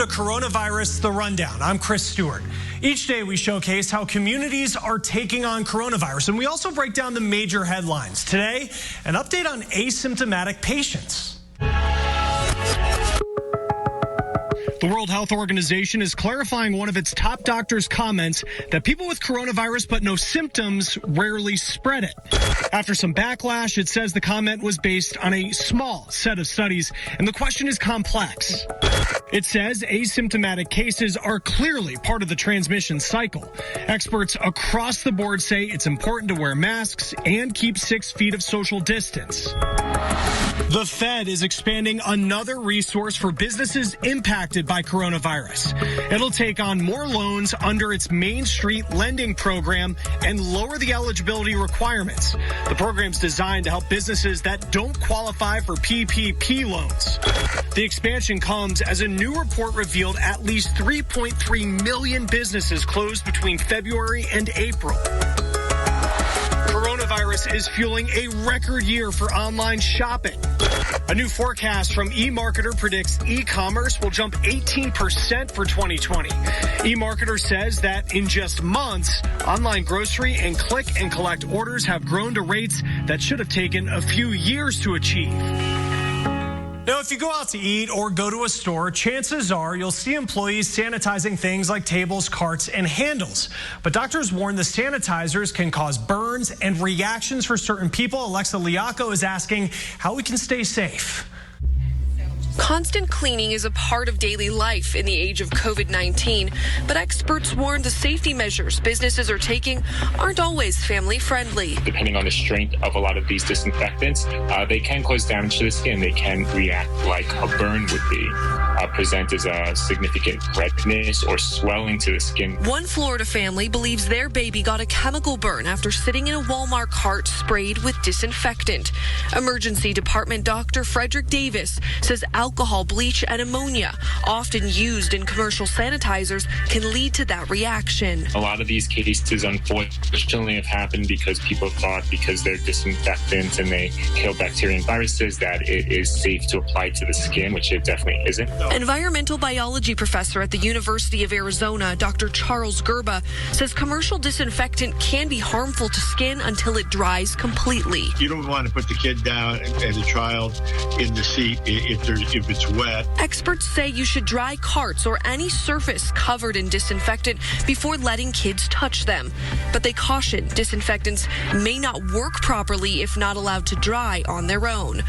to Coronavirus The Rundown. I'm Chris Stewart. Each day we showcase how communities are taking on coronavirus, and we also break down the major headlines. Today, an update on asymptomatic patients. The World Health Organization is clarifying one of its top doctors' comments that people with coronavirus but no symptoms rarely spread it. After some backlash, it says the comment was based on a small set of studies, and the question is complex. It says asymptomatic cases are clearly part of the transmission cycle. Experts across the board say it's important to wear masks and keep 6 feet of social distance. The Fed is expanding another resource for businesses impacted by coronavirus. It'll take on more loans under its Main Street lending program and lower the eligibility requirements. The program's designed to help businesses that don't qualify for PPP loans. The expansion comes as a new report revealed at least 3.3 million businesses closed between February and April. Coronavirus is fueling a record year for online shopping. A new forecast from eMarketer predicts e-commerce will jump 18% for 2020. eMarketer says that in just months, online grocery and click and collect orders have grown to rates that should have taken a few years to achieve. Now, if you go out to eat or go to a store, chances are you'll see employees sanitizing things like tables, carts, and handles. But doctors warn the sanitizers can cause burns and reactions for certain people. Alexa Liaco is asking how we can stay safe. Constant cleaning is a part of daily life in the age of COVID-19, but experts warn the safety measures businesses are taking aren't always family-friendly. Depending on the strength of a lot of these disinfectants, they can cause damage to the skin. They can react like a burn would be, present as a significant redness or swelling to the skin. One Florida family believes their baby got a chemical burn after sitting in a Walmart cart sprayed with disinfectant. Emergency department Dr. Frederick Davis says alcohol, bleach, and ammonia, often used in commercial sanitizers, can lead to that reaction. A lot of these cases, unfortunately, have happened because people thought because they're disinfectants and they kill bacteria and viruses that it is safe to apply to the skin, which it definitely isn't. Environmental biology professor at the University of Arizona, Dr. Charles Gerba, says commercial disinfectant can be harmful to skin until it dries completely. You don't want to put the kid down and the child in the seat if it's wet. Experts say you should dry carts or any surface covered in disinfectant before letting kids touch them. But they caution disinfectants may not work properly if not allowed to dry on their own.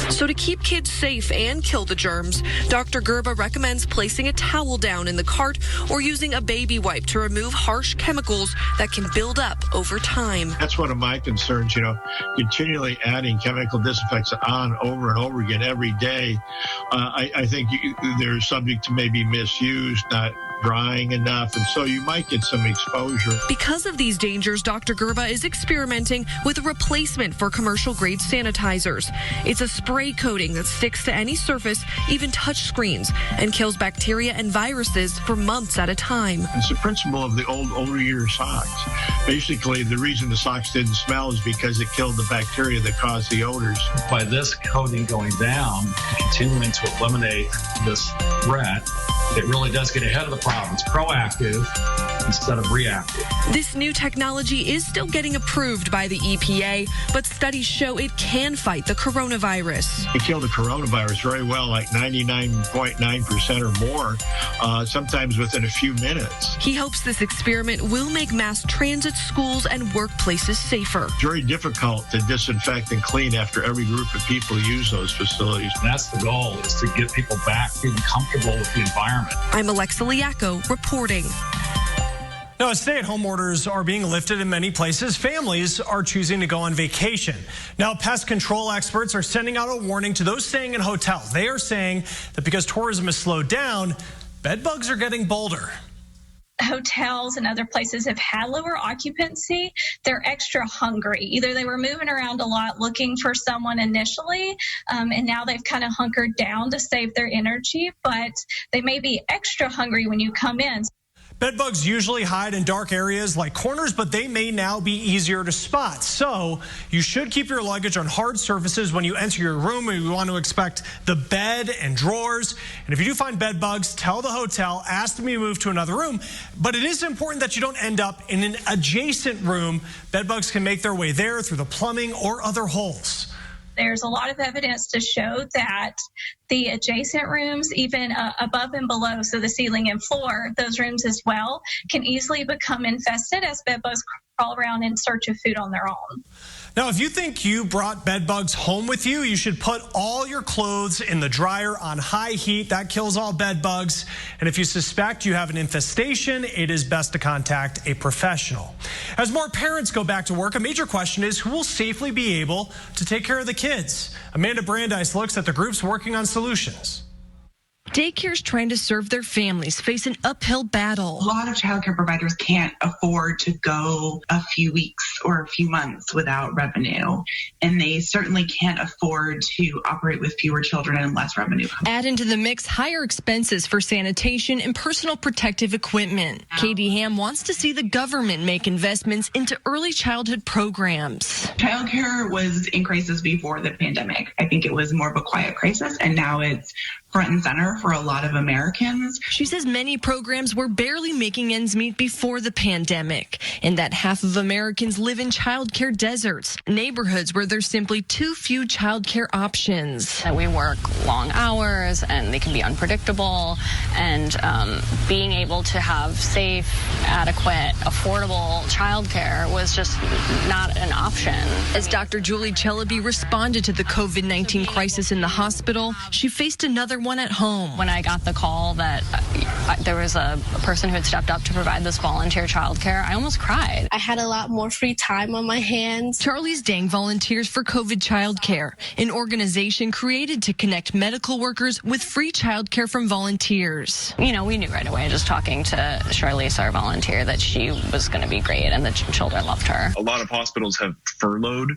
So to keep kids safe and kill the germs, Dr. Gerba recommends placing a towel down in the cart or using a baby wipe to remove harsh chemicals that can build up over time. That's one of my concerns, continually adding chemical disinfectants on over and over again every day. I think they're subject to maybe misuse, not drying enough, and so you might get some exposure. Because of these dangers, Dr. Gerba is experimenting with a replacement for commercial-grade sanitizers. It's a spray coating that sticks to any surface, even touch screens, and kills bacteria and viruses for months at a time. It's the principle of the older year socks. Basically, the reason the socks didn't smell is because it killed the bacteria that caused the odors. By this coating going down, continuing to eliminate this threat, it really does get ahead of the problem. It's proactive instead of reactive. This new technology is still getting approved by the EPA, but studies show it can fight the coronavirus. It killed the coronavirus very well, like 99.9% or more, sometimes within a few minutes. He hopes this experiment will make mass transit, schools, and workplaces safer. It's very difficult to disinfect and clean after every group of people use those facilities. And that's the goal, is to get people back feeling comfortable with the environment. I'm Alexa Liaco reporting. Now, stay-at-home orders are being lifted in many places. Families are choosing to go on vacation. Now, pest control experts are sending out a warning to those staying in hotels. They are saying that because tourism has slowed down, bed bugs are getting bolder. Hotels and other places have had lower occupancy. They're extra hungry. Either they were moving around a lot looking for someone initially, and now they've kind of hunkered down to save their energy, but they may be extra hungry when you come in. Bed bugs usually hide in dark areas like corners, but they may now be easier to spot. So you should keep your luggage on hard surfaces when you enter your room, and you want to inspect the bed and drawers. And if you do find bed bugs, tell the hotel, ask them to be moved to another room. But it is important that you don't end up in an adjacent room. Bed bugs can make their way there through the plumbing or other holes. There's a lot of evidence to show that the adjacent rooms, even above and below, so the ceiling and floor, those rooms as well, can easily become infested as bed bugs crawl around in search of food on their own. Now, if you think you brought bed bugs home with you, you should put all your clothes in the dryer on high heat. That kills all bed bugs. And if you suspect you have an infestation, it is best to contact a professional. As more parents go back to work, a major question is who will safely be able to take care of the kids? Amanda Brandeis looks at the groups working on solutions. Daycares trying to serve their families face an uphill battle. A lot of childcare providers can't afford to go a few weeks or a few months without revenue, and they certainly can't afford to operate with fewer children and less revenue. Add into the mix higher expenses for sanitation and personal protective equipment. Katie Ham wants to see the government make investments into early childhood programs. Childcare was in crisis before the pandemic. I think it was more of a quiet crisis, and now it's front and center for a lot of Americans. She says many programs were barely making ends meet before the pandemic, and that half of Americans live in childcare deserts, neighborhoods where there's simply too few childcare options. We work long hours, and they can be unpredictable, and being able to have safe, adequate, affordable childcare was just not an option. As Dr. Julie Chellaby responded to the COVID-19 crisis in the hospital, she faced another one at home. When I got the call that there was a person who had stepped up to provide this volunteer childcare, I almost cried. I had a lot more free time on my hands. Charlie's Dang volunteers for COVID Childcare, an organization created to connect medical workers with free childcare from volunteers. You know, we knew right away, just talking to Charlize, our volunteer, that she was going to be great and the children loved her. A lot of hospitals have furloughed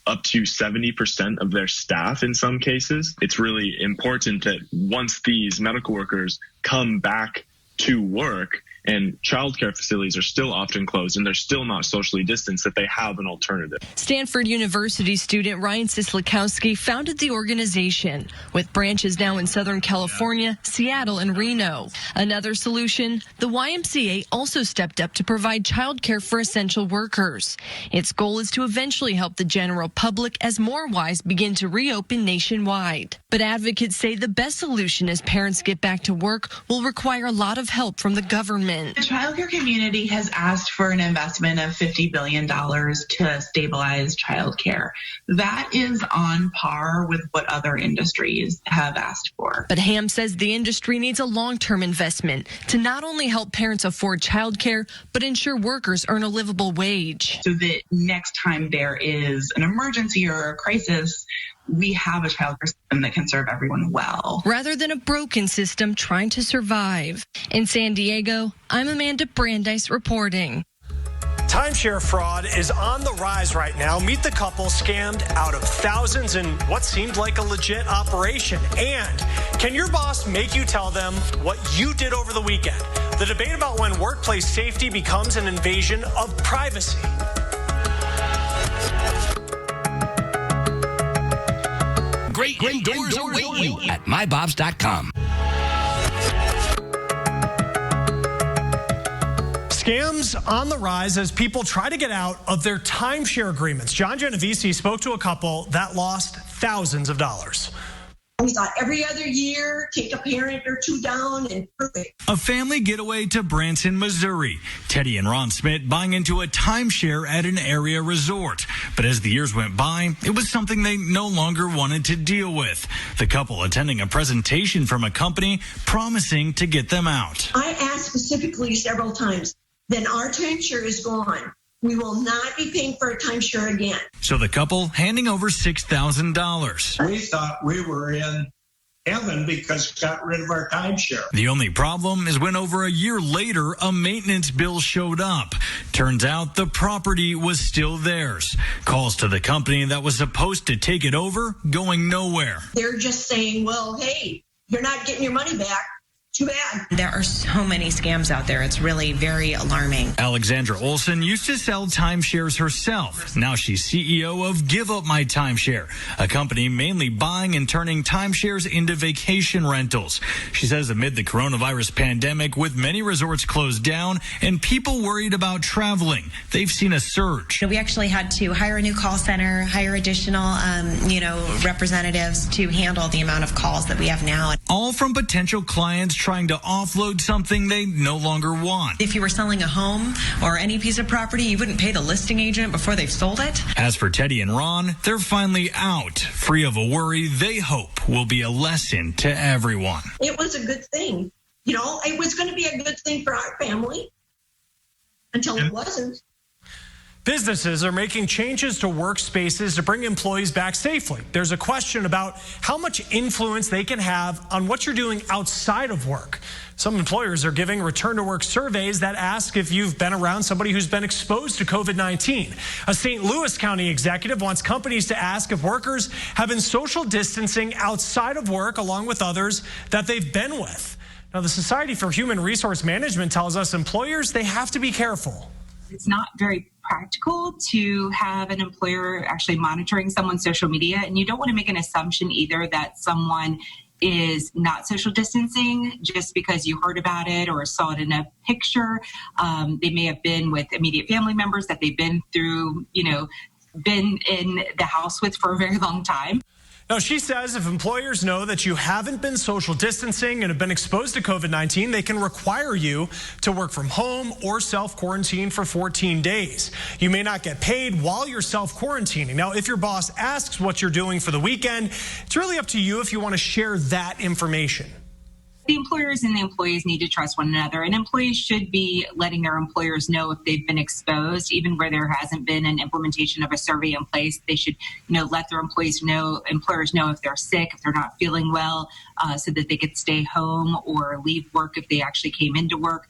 up to 70% of their staff in some cases. It's really important that once these medical workers come back to work, and childcare facilities are still often closed and they're still not socially distanced, that they have an alternative. Stanford University student Ryan Sislikowski founded the organization with branches now in Southern California, Seattle, and Reno. Another solution, the YMCA also stepped up to provide childcare for essential workers. Its goal is to eventually help the general public as more Ys begin to reopen nationwide. But advocates say the best solution as parents get back to work will require a lot of help from the government. The childcare community has asked for an investment of $50 billion to stabilize childcare. That is on par with what other industries have asked for. But Ham says the industry needs a long-term investment to not only help parents afford childcare, but ensure workers earn a livable wage. So that next time there is an emergency or a crisis, we have a childcare system that can serve everyone well, rather than a broken system trying to survive. In San Diego, I'm Amanda Brandeis reporting. Timeshare fraud is on the rise right now. Meet the couple scammed out of thousands in what seemed like a legit operation. And can your boss make you tell them what you did over the weekend? The debate about when workplace safety becomes an invasion of privacy. Great doors await you at mybobs.com. Scams on the rise as people try to get out of their timeshare agreements. John Genovese spoke to a couple that lost thousands of dollars. We thought every other year, take a parent or two down and perfect. A family getaway to Branson, Missouri. Teddy and Ron Smith buying into a timeshare at an area resort. But as the years went by, it was something they no longer wanted to deal with. The couple attending a presentation from a company promising to get them out. I asked specifically several times, then our timeshare is gone. We will not be paying for a timeshare again. So the couple handing over $6,000. We thought we were in heaven because we got rid of our timeshare. The only problem is when over a year later, a maintenance bill showed up. Turns out the property was still theirs. Calls to the company that was supposed to take it over going nowhere. They're just saying, well, hey, you're not getting your money back. Too bad. There are so many scams out there. It's really very alarming. Alexandra Olson used to sell timeshares herself. Now she's CEO of Give Up My Timeshare, a company mainly buying and turning timeshares into vacation rentals. She says amid the coronavirus pandemic, with many resorts closed down and people worried about traveling, they've seen a surge. We actually had to hire a new call center, hire additional, representatives to handle the amount of calls that we have now. All from potential clients trying to offload something they no longer want. If you were selling a home or any piece of property, you wouldn't pay the listing agent before they've sold it. As for Teddy and Ron, they're finally out, free of a worry they hope will be a lesson to everyone. It was a good thing. It was going to be a good thing for our family until it wasn't. Businesses are making changes to workspaces to bring employees back safely. There's a question about how much influence they can have on what you're doing outside of work. Some employers are giving return-to-work surveys that ask if you've been around somebody who's been exposed to COVID-19. A St. Louis County executive wants companies to ask if workers have been social distancing outside of work along with others that they've been with. Now, the Society for Human Resource Management tells us employers, they have to be careful. It's not very practical to have an employer actually monitoring someone's social media, and you don't want to make an assumption either that someone is not social distancing just because you heard about it or saw it in a picture. They may have been with immediate family members that they've been through, been in the house with for a very long time. Now, she says if employers know that you haven't been social distancing and have been exposed to COVID-19, they can require you to work from home or self-quarantine for 14 days. You may not get paid while you're self-quarantining. Now, if your boss asks what you're doing for the weekend, it's really up to you if you want to share that information. The employers and the employees need to trust one another, and employees should be letting their employers know if they've been exposed, even where there hasn't been an implementation of a survey in place. They should, let their employers know if they're sick, if they're not feeling well, so that they could stay home or leave work if they actually came into work.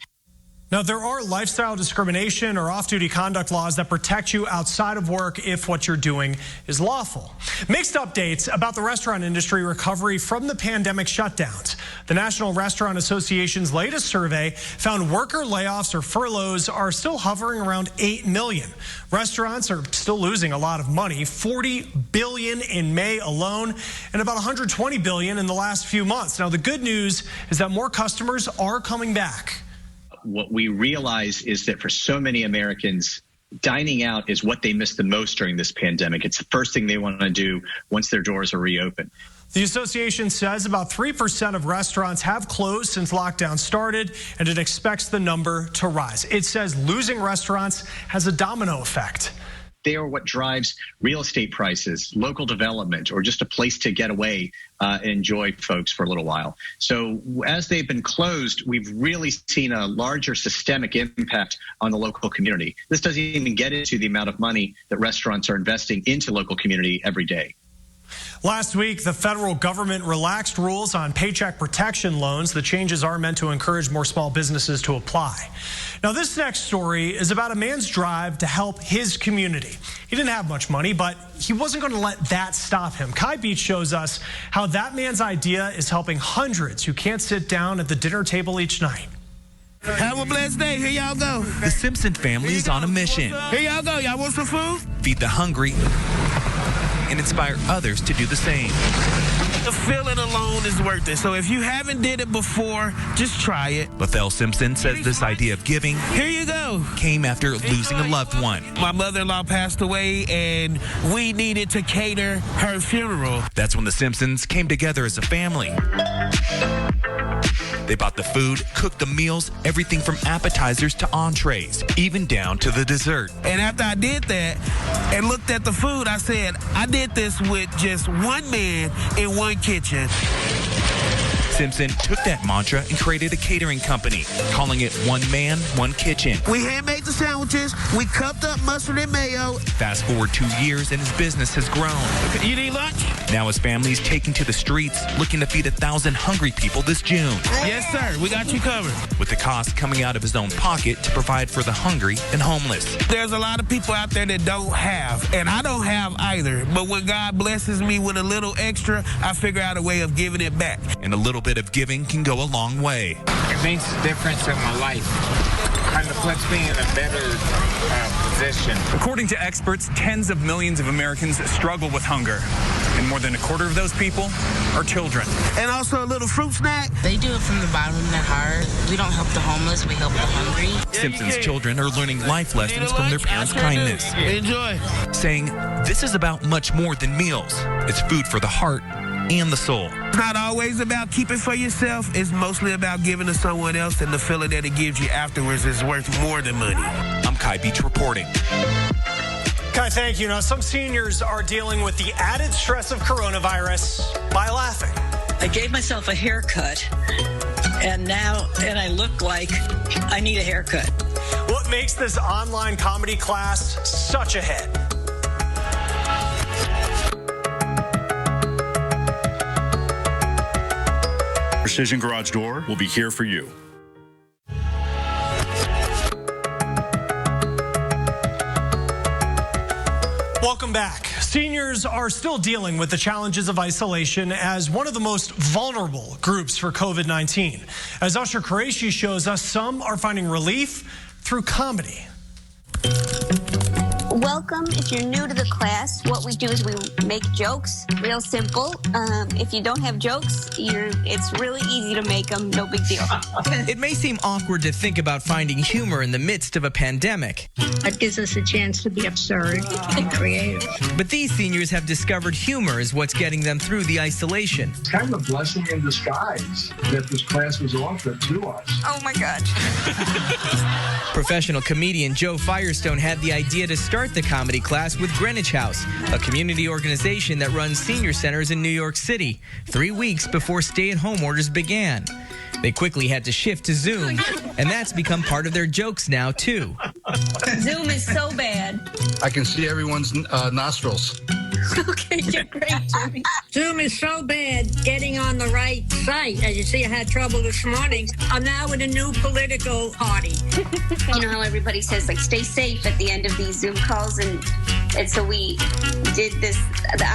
Now, there are lifestyle discrimination or off-duty conduct laws that protect you outside of work if what you're doing is lawful. Mixed updates about the restaurant industry recovery from the pandemic shutdowns. The National Restaurant Association's latest survey found worker layoffs or furloughs are still hovering around 8 million. Restaurants are still losing a lot of money, $40 billion in May alone, and about $120 billion in the last few months. Now, the good news is that more customers are coming back. What we realize is that for so many Americans, dining out is what they miss the most during this pandemic. It's the first thing they want to do once their doors are reopened. The association says about 3% of restaurants have closed since lockdown started, and it expects the number to rise. It says losing restaurants has a domino effect. They are what drives real estate prices, local development, or just a place to get away and enjoy folks for a little while. So as they've been closed, we've really seen a larger systemic impact on the local community. This doesn't even get into the amount of money that restaurants are investing into local community every day. Last week, the federal government relaxed rules on paycheck protection loans. The changes are meant to encourage more small businesses to apply. Now, this next story is about a man's drive to help his community. He didn't have much money, but he wasn't going to let that stop him. Kai Beach shows us how that man's idea is helping hundreds who can't sit down at the dinner table each night. Have a blessed day. Here y'all go. The Simpson family is on a mission. Here y'all go. Y'all want some food? Feed the hungry and inspire others to do the same. The feeling alone is worth it. So if you haven't did it before, just try it. Bethel Simpson says this idea of giving here you go came after losing a loved one. My mother-in-law passed away, and we needed to cater her funeral. That's when the Simpsons came together as a family. They bought the food, cooked the meals, everything from appetizers to entrees, even down to the dessert. And after I did that and looked at the food, I said, I did this with just one man in one kitchen. Simpson took that mantra and created a catering company, calling it One Man, One Kitchen. We handmade the sandwiches. We cupped up mustard and mayo. Fast forward 2 years and his business has grown. You need lunch? Now his family is taking to the streets, looking to feed 1,000 hungry people this June. Yes, sir. We got you covered. With the cost coming out of his own pocket to provide for the hungry and homeless. There's a lot of people out there that don't have, and I don't have either. But when God blesses me with a little extra, I figure out a way of giving it back. And a little bit of giving can go a long way. It makes a difference in my life. Kind of puts me in a better position. According to experts, tens of millions of Americans struggle with hunger. And more than a quarter of those people are children. And also a little fruit snack. They do it from the bottom of their heart. We don't help the homeless, we help the hungry. Simpson's children are learning life lessons from their parents' kindness. Enjoy. Saying, this is about much more than meals. It's food for the heart and the soul. It's not always about keeping for yourself. It's mostly about giving to someone else, and the feeling that it gives you afterwards is worth more than money. I'm Kai Beach reporting. Kai, thank you. Now, some seniors are dealing with the added stress of coronavirus by laughing. I gave myself a haircut, and I look like I need a haircut. What makes this online comedy class such a hit? Precision Garage Door will be here for you. Welcome back. Seniors are still dealing with the challenges of isolation as one of the most vulnerable groups for COVID-19. As Usher Qureshi shows us, some are finding relief through comedy. Welcome. If you're new to the class, what we do is we make jokes, real simple. If you don't have jokes, it's really easy to make them, no big deal. It may seem awkward to think about finding humor in the midst of a pandemic. That gives us a chance to be absurd and creative. But these seniors have discovered humor is what's getting them through the isolation. It's kind of a blessing in disguise that this class was offered to us. Oh my God. Professional comedian Joe Firestone had the idea to start the comedy class with Greenwich House, a community organization that runs senior centers in New York City, 3 weeks before stay-at-home orders began. They quickly had to shift to Zoom, and that's become part of their jokes now, too. Zoom is so bad. I can see everyone's nostrils. Okay, you're great, Jimmy. Zoom is so bad getting on the right site. As you see, I had trouble this morning. I'm now in a new political party. You know how everybody says, like, stay safe at the end of these Zoom calls? And so we did the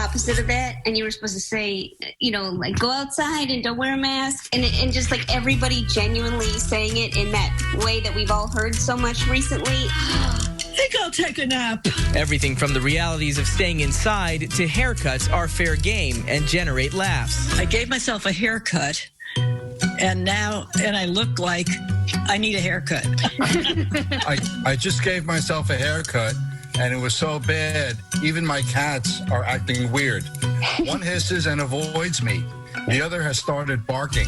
opposite of that. And you were supposed to say, like, go outside and don't wear a mask. And just, like, everybody genuinely saying it in that way that we've all heard so much recently. I think I'll take a nap. Everything from the realities of staying inside to haircuts are fair game and generate laughs. I gave myself a haircut, and I look like I need a haircut. I just gave myself a haircut, and it was so bad, even my cats are acting weird. One hisses and avoids me. The other has started barking.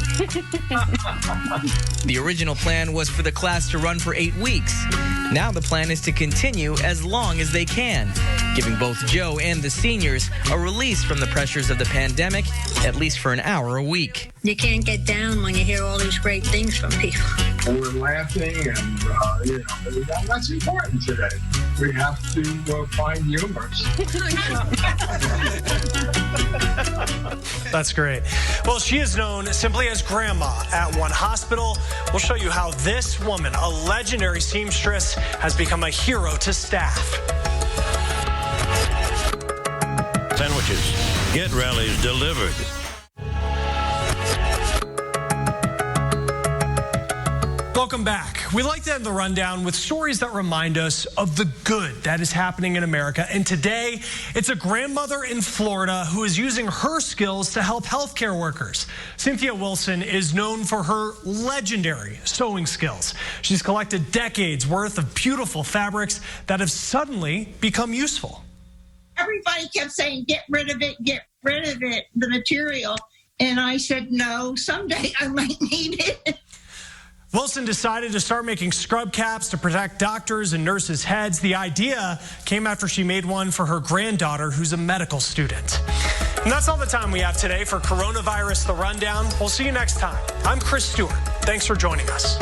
The original plan was for the class to run for 8 weeks. Now the plan is to continue as long as they can, giving both Joe and the seniors a release from the pressures of the pandemic, at least for an hour a week. You can't get down when you hear all these great things from people. And we're laughing, and, that's important today. We have to find humors. That's great. Well, she is known simply as Grandma at one hospital. We'll show you how this woman, a legendary seamstress, has become a hero to staff. Sandwiches. Get rallies delivered. Welcome back. We like to end the rundown with stories that remind us of the good that is happening in America. And today, it's a grandmother in Florida who is using her skills to help healthcare workers. Cynthia Wilson is known for her legendary sewing skills. She's collected decades worth of beautiful fabrics that have suddenly become useful. Everybody kept saying, get rid of it, the material. And I said, no, someday I might need it. Wilson decided to start making scrub caps to protect doctors and nurses' heads. The idea came after she made one for her granddaughter, who's a medical student. And that's all the time we have today for Coronavirus The Rundown. We'll see you next time. I'm Chris Stewart. Thanks for joining us.